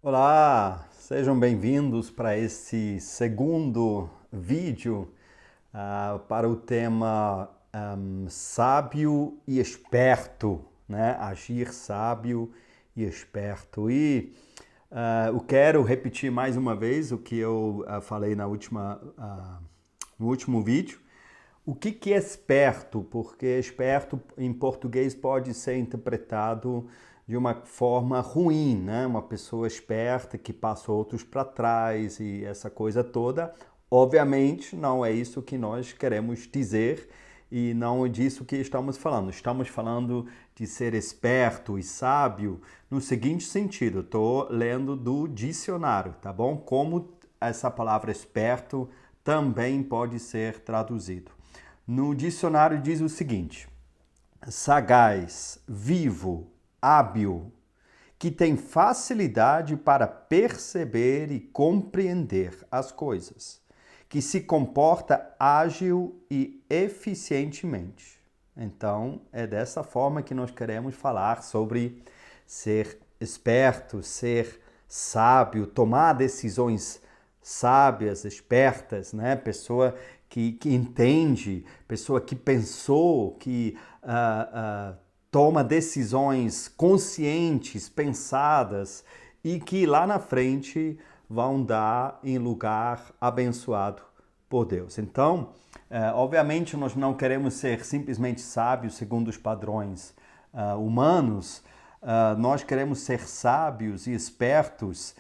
Olá, sejam bem-vindos para esse segundo vídeo para o tema sábio e esperto, né? Agir sábio e esperto. Eu quero repetir mais uma vez o que eu falei no último vídeo. O que é esperto? Porque esperto em português pode ser interpretado de uma forma ruim, né? Uma pessoa esperta que passa outros para trás e essa coisa toda. Obviamente, não é isso que nós queremos dizer e não é disso que estamos falando. Estamos falando de ser esperto e sábio no seguinte sentido. Estou lendo do dicionário, tá bom? Como essa palavra esperto também pode ser traduzido. No dicionário diz o seguinte: sagaz, vivo, hábil, que tem facilidade para perceber e compreender as coisas, que se comporta ágil e eficientemente. Então, é dessa forma que nós queremos falar sobre ser esperto, ser sábio, tomar decisões sábias, espertas, né? Pessoa que entende, pessoa que pensou, que toma decisões conscientes, pensadas e que lá na frente vão dar em lugar abençoado por Deus. Então, obviamente, nós não queremos ser simplesmente sábios segundo os padrões humanos, nós queremos ser sábios e espertos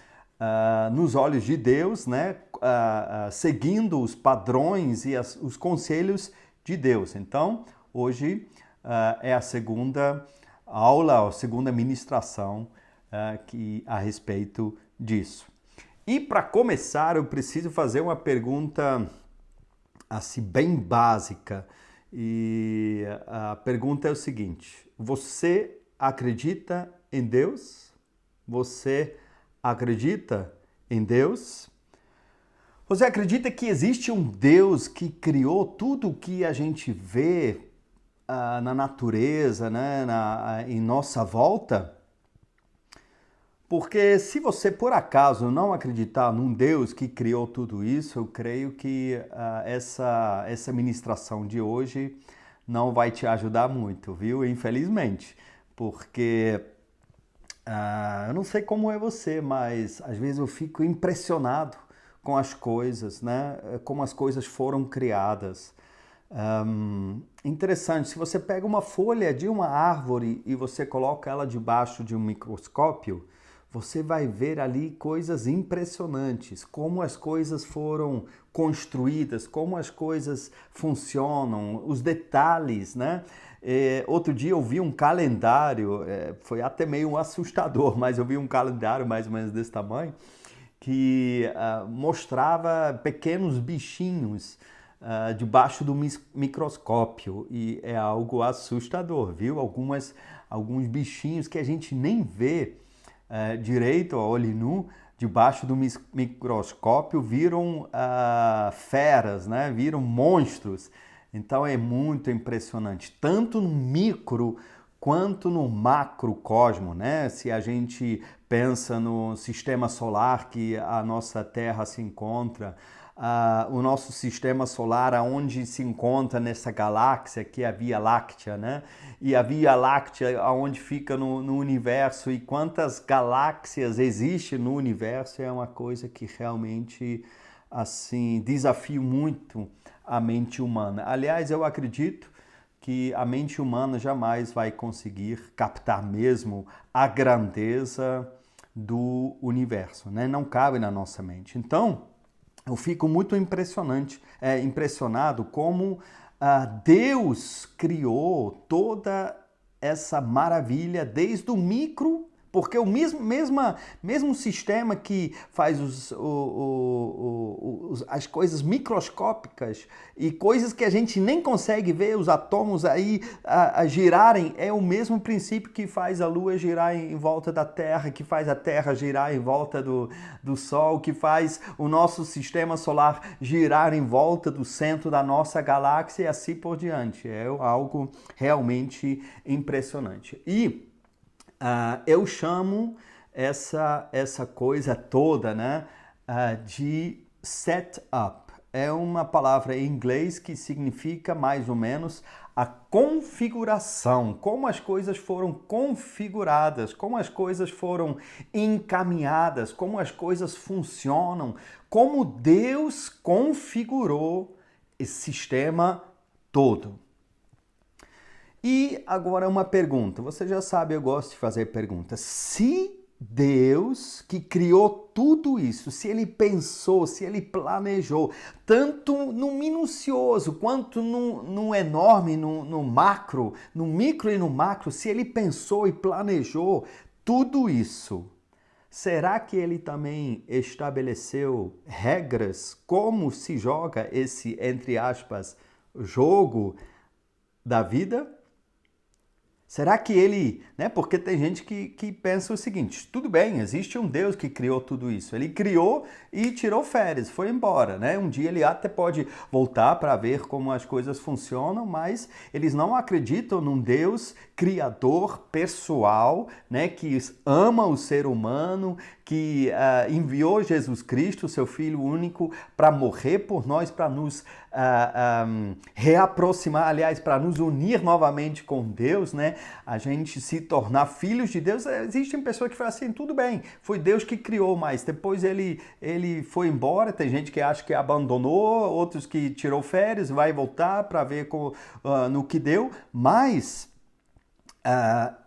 nos olhos de Deus, né? Seguindo os padrões e os conselhos de Deus. Então, hoje é a segunda aula, a segunda ministração a respeito disso. E para começar, eu preciso fazer uma pergunta assim bem básica. E a pergunta é o seguinte: você acredita em Deus? Você acredita em Deus? Você acredita que existe um Deus que criou tudo o que a gente vê na natureza, né, em nossa volta? Porque se você por acaso não acreditar num Deus que criou tudo isso, eu creio que essa ministração de hoje não vai te ajudar muito, viu? Infelizmente. Porque eu não sei como é você, mas às vezes eu fico impressionado com as coisas, né? Como as coisas foram criadas. Interessante, se você pega uma folha de uma árvore e você coloca ela debaixo de um microscópio, você vai ver ali coisas impressionantes, como as coisas foram construídas, como as coisas funcionam, os detalhes, né? Outro dia eu vi um calendário, foi até meio assustador, mas eu vi um calendário mais ou menos desse tamanho, que mostrava pequenos bichinhos debaixo do microscópio e é algo assustador, viu? Alguns bichinhos que a gente nem vê direito a olho nu, debaixo do microscópio viram feras, né? Viram monstros. Então é muito impressionante, tanto no micro quanto no macrocosmo, né? Se a gente pensa no sistema solar que a nossa Terra se encontra, o nosso sistema solar, aonde se encontra nessa galáxia que é a Via Láctea, né? E a Via Láctea, aonde fica no universo e quantas galáxias existem no universo é uma coisa que realmente assim desafia muito a mente humana. Aliás, eu acredito que a mente humana jamais vai conseguir captar mesmo a grandeza do universo, né? Não cabe na nossa mente. Então, eu fico muito impressionado como Deus criou toda essa maravilha desde o micro, porque o mesmo sistema que faz as coisas microscópicas e coisas que a gente nem consegue ver, os átomos aí a girarem, é o mesmo princípio que faz a Lua girar em volta da Terra, que faz a Terra girar em volta do Sol, que faz o nosso sistema solar girar em volta do centro da nossa galáxia e assim por diante. É algo realmente impressionante. E eu chamo essa coisa toda, né, de set up. É uma palavra em inglês que significa mais ou menos a configuração, como as coisas foram configuradas, como as coisas foram encaminhadas, como as coisas funcionam, como Deus configurou esse sistema todo. E agora uma pergunta. Você já sabe, eu gosto de fazer perguntas. Se Deus, que criou tudo isso, se Ele pensou, se Ele planejou, tanto no minucioso quanto no enorme, no macro, no micro e no macro, se Ele pensou e planejou tudo isso, será que Ele também estabeleceu regras como se joga esse, entre aspas, jogo da vida? Será que ele, né? Porque tem gente que pensa o seguinte, tudo bem, existe um Deus que criou tudo isso. Ele criou e tirou férias, foi embora, né? Um dia ele até pode voltar para ver como as coisas funcionam, mas eles não acreditam num Deus criador, pessoal, né? Que ama o ser humano, que enviou Jesus Cristo, seu Filho único, para morrer por nós, para nos reaproximar, aliás, para nos unir novamente com Deus, né? A gente se tornar filhos de Deus. Existem pessoas que falam assim, tudo bem, foi Deus que criou, mas depois ele foi embora. Tem gente que acha que abandonou, outros que tirou férias, vai voltar para ver no que deu, mas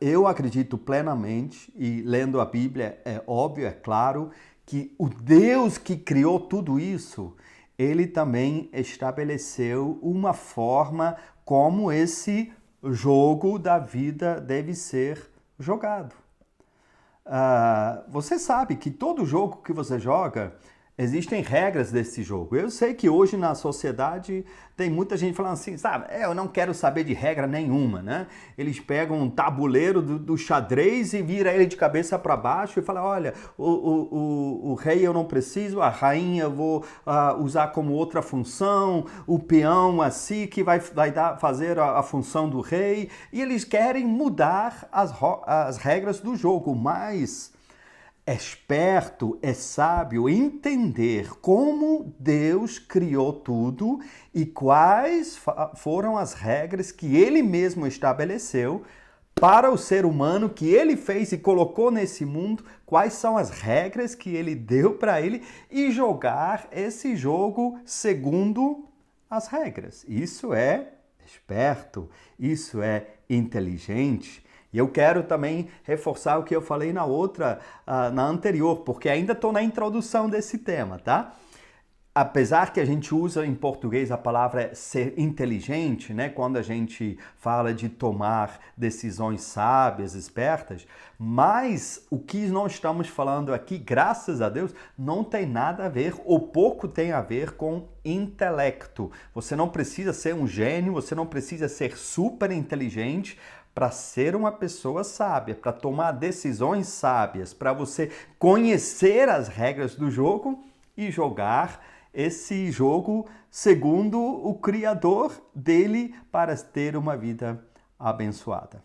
eu acredito plenamente, e lendo a Bíblia é óbvio, é claro, que o Deus que criou tudo isso, ele também estabeleceu uma forma como esse jogo da vida deve ser jogado. Você sabe que todo jogo que você joga, existem regras desse jogo. Eu sei que hoje na sociedade tem muita gente falando assim, sabe, eu não quero saber de regra nenhuma, né? Eles pegam um tabuleiro do xadrez e viram ele de cabeça para baixo e falam, olha, o rei eu não preciso, a rainha eu vou usar como outra função, o peão assim que vai fazer a função do rei. E eles querem mudar as regras do jogo, mas é esperto, é sábio entender como Deus criou tudo e quais foram as regras que Ele mesmo estabeleceu para o ser humano que Ele fez e colocou nesse mundo, quais são as regras que Ele deu para ele e jogar esse jogo segundo as regras. Isso é esperto, isso é inteligente. E eu quero também reforçar o que eu falei na anterior, porque ainda estou na introdução desse tema, tá? Apesar que a gente usa em português a palavra ser inteligente, né? Quando a gente fala de tomar decisões sábias, espertas, mas o que nós estamos falando aqui, graças a Deus, não tem nada a ver, ou pouco tem a ver com intelecto. Você não precisa ser um gênio, você não precisa ser super inteligente para ser uma pessoa sábia, para tomar decisões sábias, para você conhecer as regras do jogo e jogar esse jogo segundo o Criador dele para ter uma vida abençoada.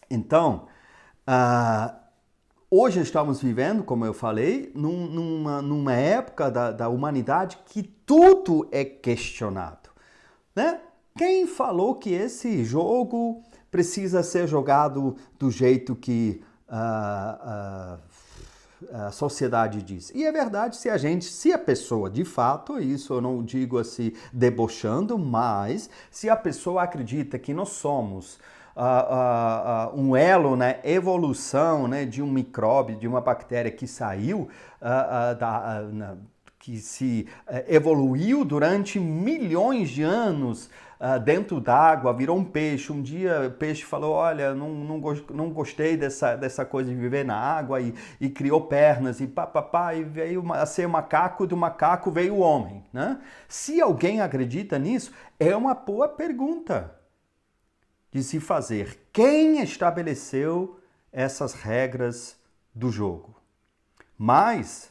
Então, hoje estamos vivendo, como eu falei, numa época da humanidade que tudo é questionado, né? Quem falou que esse jogo precisa ser jogado do jeito que a sociedade diz? E é verdade, se a pessoa, de fato, isso eu não digo assim debochando, mas se a pessoa acredita que nós somos um elo na evolução, né, de um micróbio, de uma bactéria que saiu que se evoluiu durante milhões de anos dentro d'água, virou um peixe. Um dia o peixe falou, olha, não gostei dessa coisa de viver na água e criou pernas e e veio a ser macaco, do macaco veio o homem, né? Se alguém acredita nisso, é uma boa pergunta de se fazer. Quem estabeleceu essas regras do jogo? Mas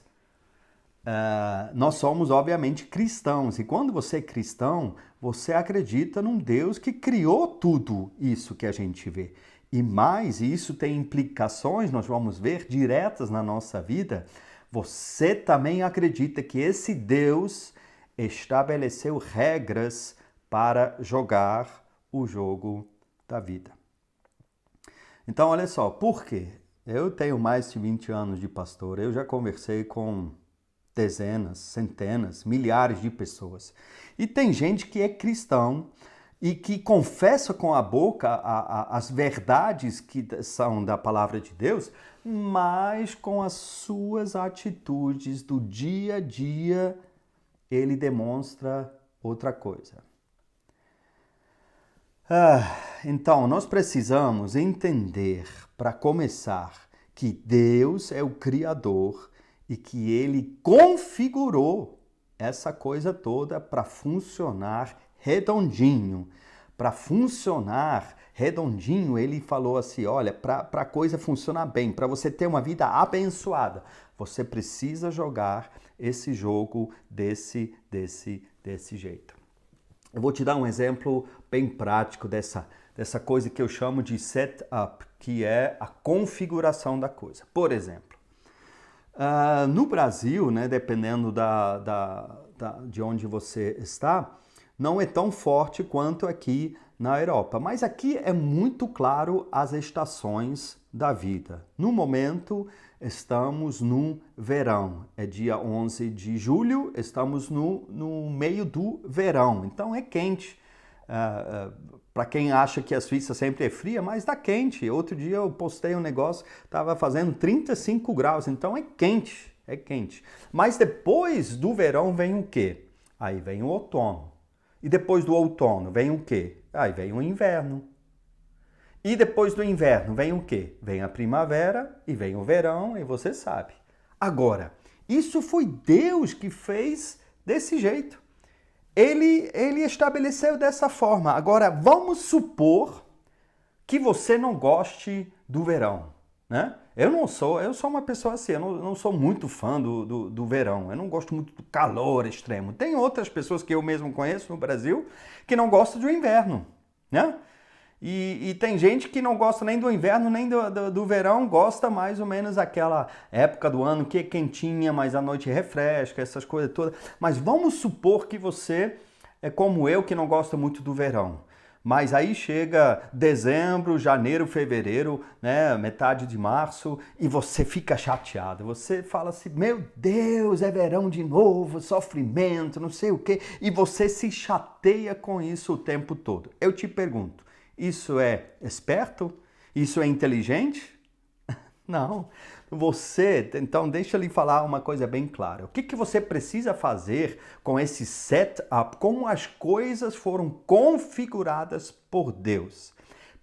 nós somos, obviamente, cristãos. E quando você é cristão, você acredita num Deus que criou tudo isso que a gente vê. E mais, e isso tem implicações, nós vamos ver, diretas na nossa vida. Você também acredita que esse Deus estabeleceu regras para jogar o jogo da vida. Então, olha só, por quê? Eu tenho mais de 20 anos de pastor, eu já conversei com dezenas, centenas, milhares de pessoas. E tem gente que é cristão e que confessa com a boca as verdades que são da palavra de Deus, mas com as suas atitudes do dia a dia, ele demonstra outra coisa. Então, nós precisamos entender, para começar, que Deus é o Criador e que Ele configurou essa coisa toda para funcionar redondinho. Para funcionar redondinho, Ele falou assim, olha, para a coisa funcionar bem, para você ter uma vida abençoada, você precisa jogar esse jogo desse jeito. Eu vou te dar um exemplo bem prático dessa coisa que eu chamo de setup, que é a configuração da coisa. Por exemplo, no Brasil, né, dependendo de onde você está, não é tão forte quanto aqui na Europa. Mas aqui é muito claro as estações da vida. No momento, estamos no verão. É dia 11 de julho, estamos no meio do verão. Então é quente. Para quem acha que a Suíça sempre é fria, mas está quente. Outro dia eu postei um negócio, estava fazendo 35 graus, então é quente, é quente. Mas depois do verão vem o quê? Aí vem o outono. E depois do outono vem o quê? Aí vem o inverno. E depois do inverno vem o quê? Vem a primavera e vem o verão, e você sabe. Agora, isso foi Deus que fez desse jeito. Ele estabeleceu dessa forma. Agora, vamos supor que você não goste do verão, né? Eu sou uma pessoa assim, eu não sou muito fã do verão, eu não gosto muito do calor extremo. Tem outras pessoas que eu mesmo conheço no Brasil que não gostam do inverno, né? E tem gente que não gosta nem do inverno, nem do verão, gosta mais ou menos aquela época do ano que é quentinha, mas a noite refresca, essas coisas todas. Mas vamos supor que você é como eu, que não gosta muito do verão. Mas aí chega dezembro, janeiro, fevereiro, né, metade de março, e você fica chateado. Você fala assim, meu Deus, é verão de novo, sofrimento, não sei o quê. E você se chateia com isso o tempo todo. Eu te pergunto, isso é esperto? Isso é inteligente? Não. Então deixa eu lhe falar uma coisa bem clara. O que você precisa fazer com esse setup, como as coisas foram configuradas por Deus?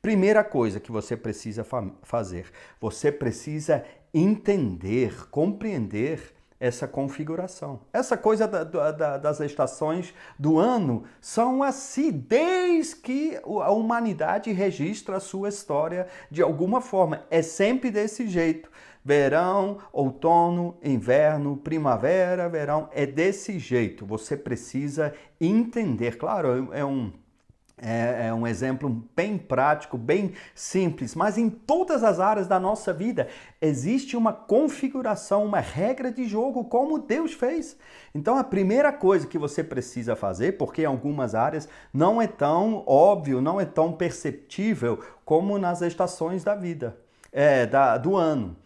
Primeira coisa que você precisa fazer, você precisa entender, compreender essa configuração. Essa coisa das estações do ano são assim desde que a humanidade registra a sua história de alguma forma. É sempre desse jeito. Verão, outono, inverno, primavera, verão, é desse jeito. Você precisa entender. Claro, é um exemplo bem prático, bem simples, mas em todas as áreas da nossa vida existe uma configuração, uma regra de jogo, como Deus fez. Então a primeira coisa que você precisa fazer, porque em algumas áreas não é tão óbvio, não é tão perceptível como nas estações da vida, do ano.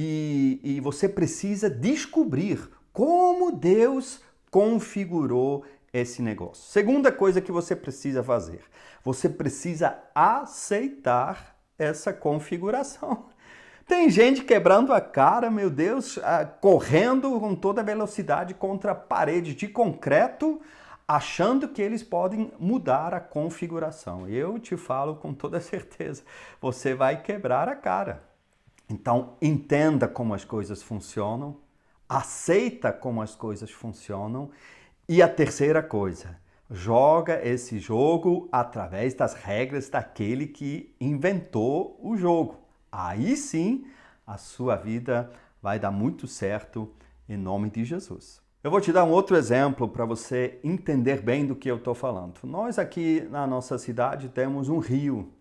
E você precisa descobrir como Deus configurou esse negócio. Segunda coisa que você precisa fazer, você precisa aceitar essa configuração. Tem gente quebrando a cara, meu Deus, correndo com toda velocidade contra paredes de concreto, achando que eles podem mudar a configuração. Eu te falo com toda certeza, você vai quebrar a cara. Então, entenda como as coisas funcionam, aceita como as coisas funcionam. E a terceira coisa, joga esse jogo através das regras daquele que inventou o jogo. Aí sim, a sua vida vai dar muito certo em nome de Jesus. Eu vou te dar um outro exemplo para você entender bem do que eu estou falando. Nós aqui na nossa cidade temos um rio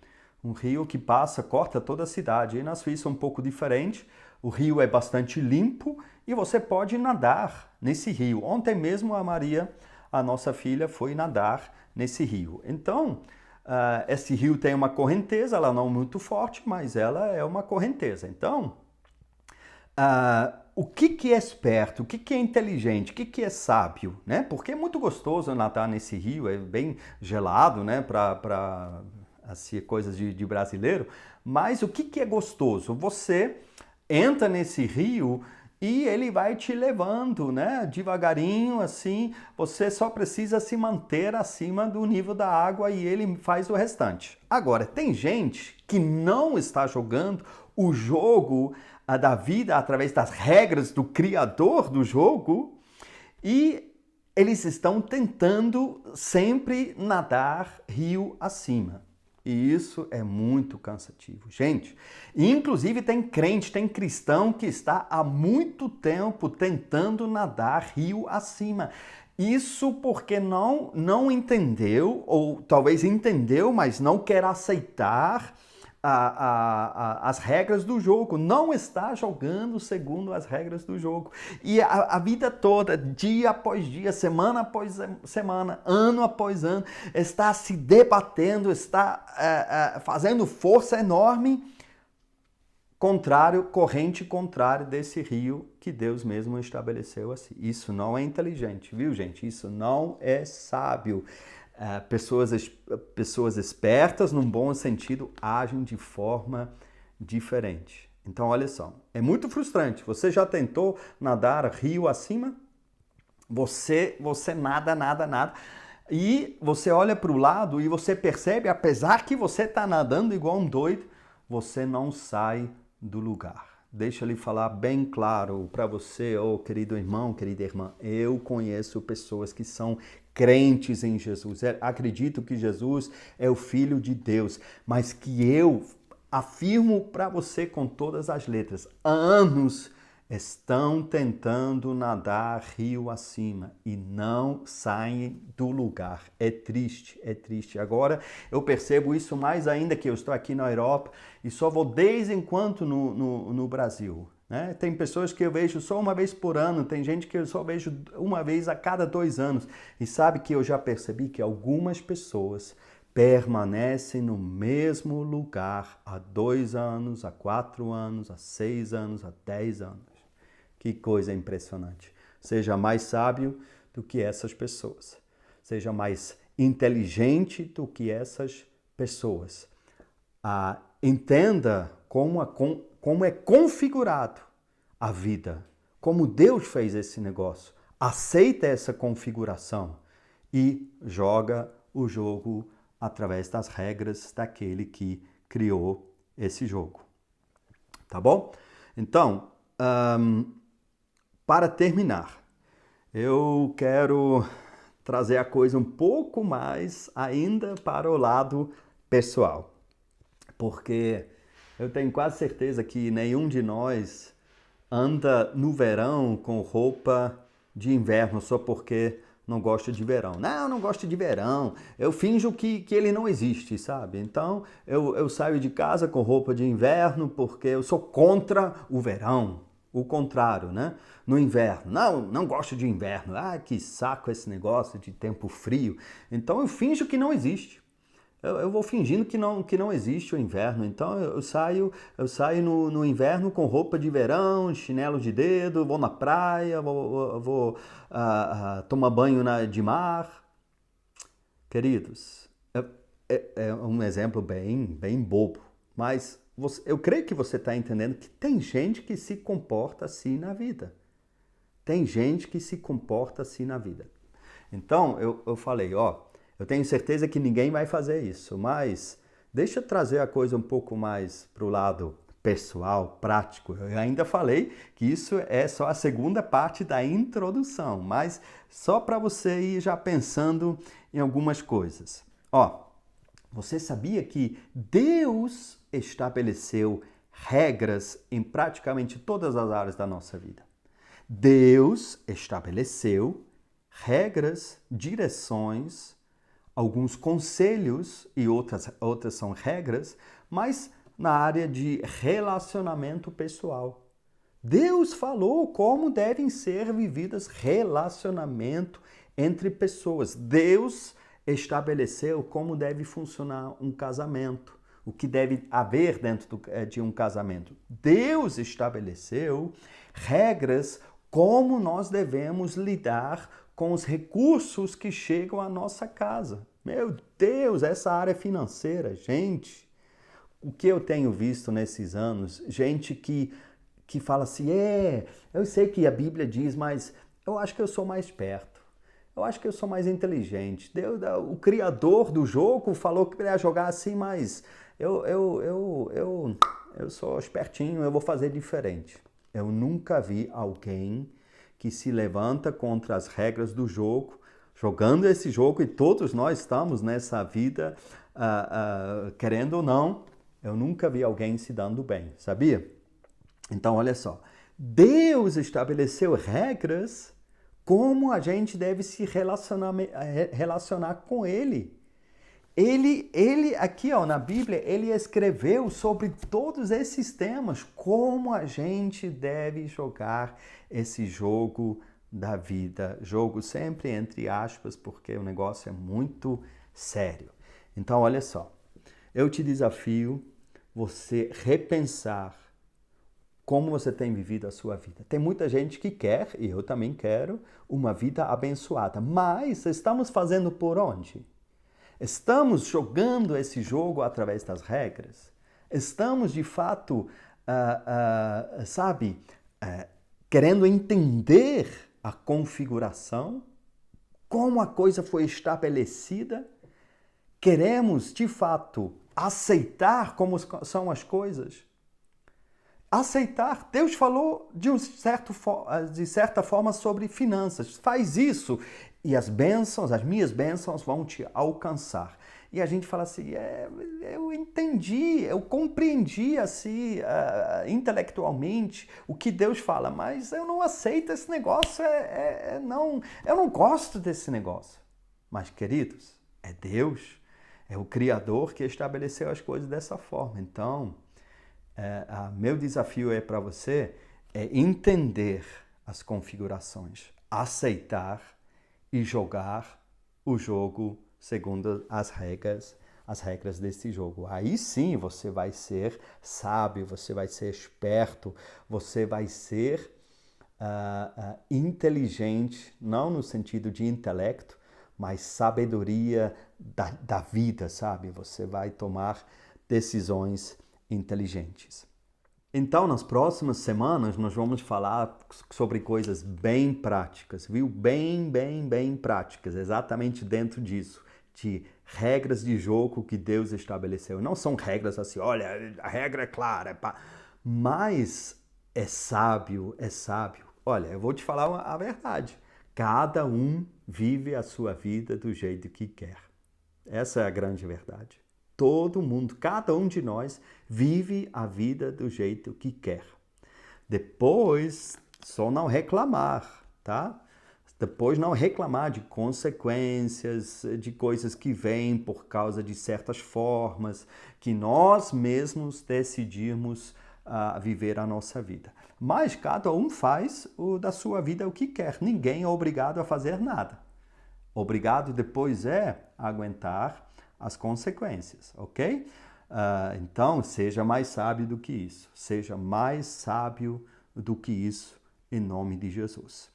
Um rio que passa, corta toda a cidade. E na Suíça é um pouco diferente. O rio é bastante limpo e você pode nadar nesse rio. Ontem mesmo a Maria, a nossa filha, foi nadar nesse rio. Então, esse rio tem uma correnteza, ela não é muito forte, mas ela é uma correnteza. Então, o que é esperto, o que é inteligente, o que é sábio, né? Porque é muito gostoso nadar nesse rio, é bem gelado, né? Para assim, coisas de brasileiro. Mas o que é gostoso? Você entra nesse rio e ele vai te levando, né? Devagarinho, assim, você só precisa se manter acima do nível da água e ele faz o restante. Agora, tem gente que não está jogando o jogo da vida através das regras do criador do jogo e eles estão tentando sempre nadar rio acima. E isso é muito cansativo. Gente, inclusive tem crente, tem cristão que está há muito tempo tentando nadar rio acima. Isso porque não entendeu, ou talvez entendeu, mas não quer aceitar as regras do jogo, não está jogando segundo as regras do jogo. E a vida toda, dia após dia, semana após semana, ano após ano, está se debatendo, está fazendo força enorme, corrente contrária desse rio que Deus mesmo estabeleceu assim. Isso não é inteligente, viu, gente? Isso não é sábio. Pessoas espertas, num bom sentido, agem de forma diferente. Então, olha só, é muito frustrante. Você já tentou nadar rio acima? Você nada. E você olha para o lado e você percebe, apesar que você está nadando igual um doido, você não sai do lugar. Deixa eu lhe falar bem claro para você, querido irmão, querida irmã. Eu conheço pessoas que são crentes em Jesus. Acredito que Jesus é o Filho de Deus, mas que eu afirmo para você com todas as letras, há anos estão tentando nadar rio acima e não saem do lugar. É triste, é triste. Agora eu percebo isso mais ainda que eu estou aqui na Europa e só vou de vez em quando no Brasil. Né? Tem pessoas que eu vejo só uma vez por ano, tem gente que eu só vejo uma vez a cada 2 anos. E sabe que eu já percebi que algumas pessoas permanecem no mesmo lugar há 2 anos, há 4 anos, há 6 anos, há 10 anos. Que coisa impressionante. Seja mais sábio do que essas pessoas. Seja mais inteligente do que essas pessoas. Entenda como é configurado a vida. Como Deus fez esse negócio. Aceita essa configuração e joga o jogo através das regras daquele que criou esse jogo. Tá bom? Então, para terminar, eu quero trazer a coisa um pouco mais ainda para o lado pessoal. Porque eu tenho quase certeza que nenhum de nós anda no verão com roupa de inverno só porque não gosta de verão. Não gosto de verão. Eu finjo que ele não existe, sabe? Então eu saio de casa com roupa de inverno porque eu sou contra o verão. O contrário, né? No inverno. Não gosto de inverno. Que saco esse negócio de tempo frio. Então eu finjo que não existe. Eu vou fingindo que não existe o inverno. Então eu saio no inverno com roupa de verão, chinelo de dedo, vou na praia, vou tomar banho de mar. Queridos, é um exemplo bem bobo, mas eu creio que você está entendendo que tem gente que se comporta assim na vida. Tem gente que se comporta assim na vida. Então, eu falei, eu tenho certeza que ninguém vai fazer isso, mas deixa eu trazer a coisa um pouco mais para o lado pessoal, prático. Eu ainda falei que isso é só a segunda parte da introdução, mas só para você ir já pensando em algumas coisas. Você sabia que Deus estabeleceu regras em praticamente todas as áreas da nossa vida? Deus estabeleceu regras, direções alguns conselhos e outras são regras, mas na área de relacionamento pessoal. Deus falou como devem ser vividas relacionamento entre pessoas. Deus estabeleceu como deve funcionar um casamento, o que deve haver dentro de um casamento. Deus estabeleceu regras como nós devemos lidar com os recursos que chegam à nossa casa. Meu Deus, essa área financeira, gente, o que eu tenho visto nesses anos, gente que fala assim, eu sei que a Bíblia diz, mas eu acho que eu sou mais esperto. Eu acho que eu sou mais inteligente. Deus, o criador do jogo falou que ia jogar assim, mas eu sou espertinho, eu vou fazer diferente. Eu nunca vi alguém que se levanta contra as regras do jogo, jogando esse jogo, e todos nós estamos nessa vida, querendo ou não, eu nunca vi alguém se dando bem, sabia? Então, olha só, Deus estabeleceu regras como a gente deve se relacionar com Ele. Ele aqui ó, na Bíblia, ele escreveu sobre todos esses temas, como a gente deve jogar esse jogo da vida. Jogo sempre entre aspas, porque o negócio é muito sério. Então, olha só, eu te desafio você repensar como você tem vivido a sua vida. Tem muita gente que quer, e eu também quero, uma vida abençoada. Mas estamos fazendo por onde? Estamos jogando esse jogo através das regras? Estamos, de fato, querendo entender a configuração? Como a coisa foi estabelecida? Queremos, de fato, aceitar como são as coisas? Aceitar. Deus falou de certa forma sobre finanças. Faz isso e as bênçãos, as minhas bênçãos vão te alcançar. E a gente fala assim, eu entendi, eu compreendi assim, intelectualmente o que Deus fala, mas eu não aceito esse negócio, eu não gosto desse negócio. Mas, queridos, é Deus, é o Criador que estabeleceu as coisas dessa forma. Então, meu desafio para você é entender as configurações, aceitar e jogar o jogo segundo as regras desse jogo. Aí sim você vai ser sábio, você vai ser esperto, você vai ser inteligente, não no sentido de intelecto, mas sabedoria da vida, sabe? Você vai tomar decisões inteligentes. Então, nas próximas semanas, nós vamos falar sobre coisas bem práticas, viu? Bem práticas, exatamente dentro disso, de regras de jogo que Deus estabeleceu. Não são regras assim, olha, a regra é clara, mas é sábio, é sábio. Olha, eu vou te falar a verdade. Cada um vive a sua vida do jeito que quer. Essa é a grande verdade. Todo mundo, cada um de nós, vive a vida do jeito que quer. Depois, só não reclamar, tá? Depois não reclamar de consequências, de coisas que vêm por causa de certas formas, que nós mesmos decidimos viver a nossa vida. Mas cada um faz da sua vida o que quer. Ninguém é obrigado a fazer nada. Obrigado depois é aguentar as consequências, ok? Então, seja mais sábio do que isso. Seja mais sábio do que isso, em nome de Jesus.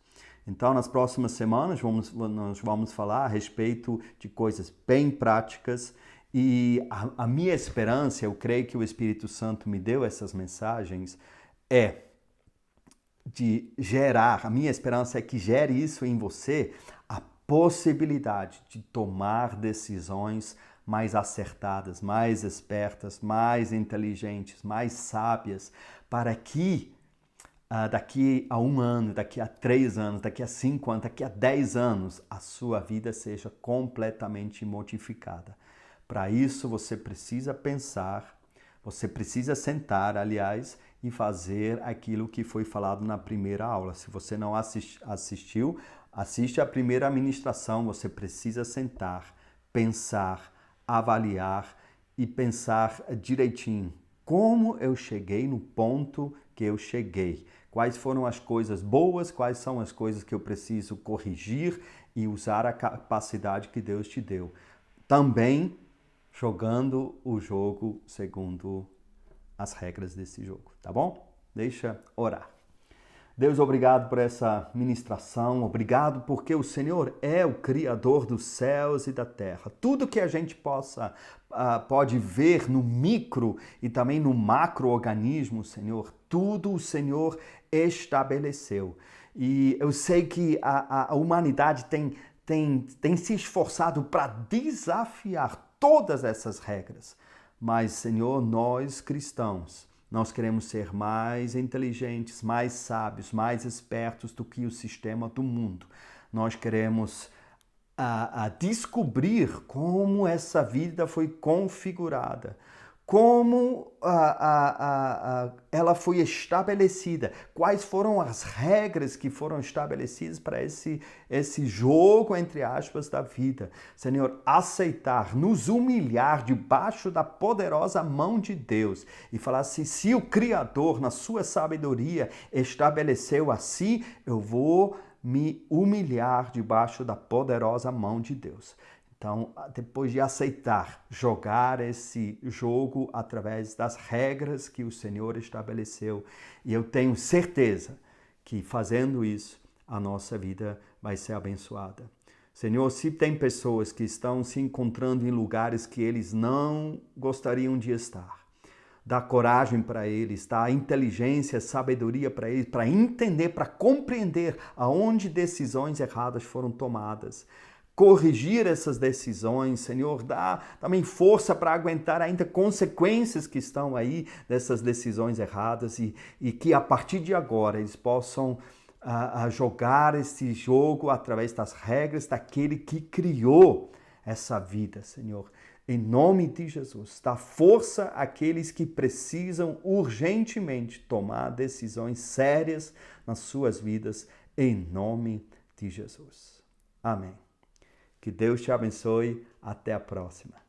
Então, nas próximas semanas, nós vamos falar a respeito de coisas bem práticas e a minha esperança, eu creio que o Espírito Santo me deu essas mensagens, a minha esperança é que gere isso em você, a possibilidade de tomar decisões mais acertadas, mais espertas, mais inteligentes, mais sábias, para que daqui a 1 ano, daqui a 3 anos, daqui a 5 anos, daqui a 10 anos, a sua vida seja completamente modificada. Para isso, você precisa pensar, você precisa sentar, aliás, e fazer aquilo que foi falado na primeira aula. Se você não assistiu, assiste a primeira ministração, você precisa sentar, pensar, avaliar e pensar direitinho. Como eu cheguei no ponto que eu cheguei? Quais foram as coisas boas? Quais são as coisas que eu preciso corrigir e usar a capacidade que Deus te deu? Também jogando o jogo segundo as regras desse jogo, tá bom? Deixa orar. Deus, obrigado por essa ministração, obrigado porque o Senhor é o Criador dos céus e da terra. Tudo que a gente pode ver no micro e também no macro-organismo, Senhor, tudo o Senhor estabeleceu. E eu sei que a humanidade tem se esforçado para desafiar todas essas regras. Mas, Senhor, nós cristãos, nós queremos ser mais inteligentes, mais sábios, mais espertos do que o sistema do mundo. Nós queremos descobrir como essa vida foi configurada, como ela foi estabelecida, quais foram as regras que foram estabelecidas para esse jogo, entre aspas, da vida. Senhor, aceitar, nos humilhar debaixo da poderosa mão de Deus e falar assim, se o Criador, na sua sabedoria, estabeleceu assim, eu vou me humilhar debaixo da poderosa mão de Deus. Então, depois de aceitar jogar esse jogo através das regras que o Senhor estabeleceu, e eu tenho certeza que fazendo isso, a nossa vida vai ser abençoada. Senhor, se tem pessoas que estão se encontrando em lugares que eles não gostariam de estar, dá coragem para eles, dá inteligência, sabedoria para eles, para entender, para compreender aonde decisões erradas foram tomadas. Corrigir essas decisões, Senhor, dá também força para aguentar ainda consequências que estão aí dessas decisões erradas e que a partir de agora eles possam jogar esse jogo através das regras daquele que criou essa vida, Senhor. Em nome de Jesus, dá força àqueles que precisam urgentemente tomar decisões sérias nas suas vidas, em nome de Jesus. Amém. Que Deus te abençoe. Até a próxima.